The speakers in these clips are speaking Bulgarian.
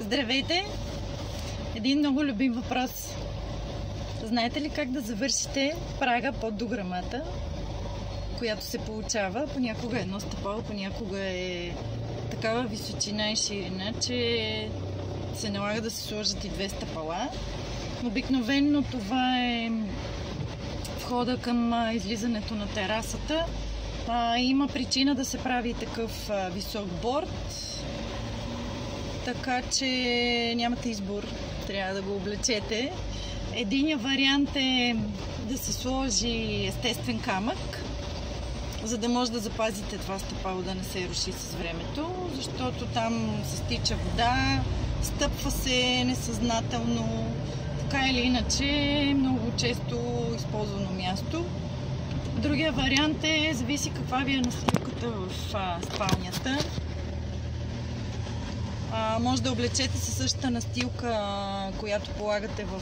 Здравейте! Един много любим въпрос. Знаете ли как да завършите прага под дограмата, която се получава? Понякога е едно стъпало, понякога е такава височина и ширина, че се налага да се сложат и две стъпала. Обикновено това е входа към излизането на терасата. Има причина да се прави такъв висок борд, така че нямате избор, трябва да го облечете. Единият вариант е да се сложи естествен камък, за да може да запазите това стъпало да не се руши с времето, защото там се стича вода, стъпва се несъзнателно, така или иначе много често използвано място. Другия вариант е, зависи каква ви е настилката в спалнята. Може да облечете със същата настилка, която полагате в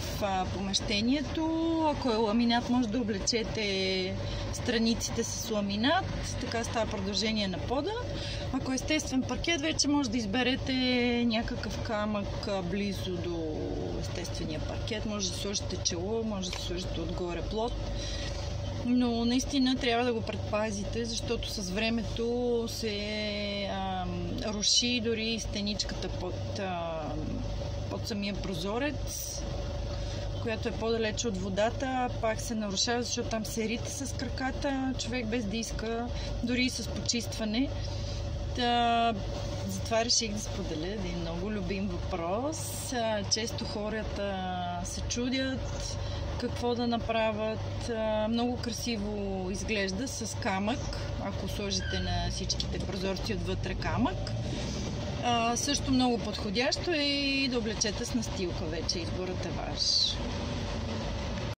помещението. Ако е ламинат, може да облечете страниците с ламинат. Така става продължение на пода. Ако е естествен паркет, вече може да изберете някакъв камък близо до естествения паркет. Може да сложите чело, може да сложите отгоре плот. Но наистина трябва да го предпазите, защото с времето се руши дори стеничката под самия прозорец, която е по-далече от водата, пак се нарушава, защото там се рита с краката, човек без да иска, дори и с почистване. Затова реших да споделя един много любим въпрос. Често хората се чудят какво да направят. Много красиво изглежда с камък, ако сложите на всичките прозорци отвътре камък. Също много подходящо е и да облечете с настилка, вече изборът е ваш.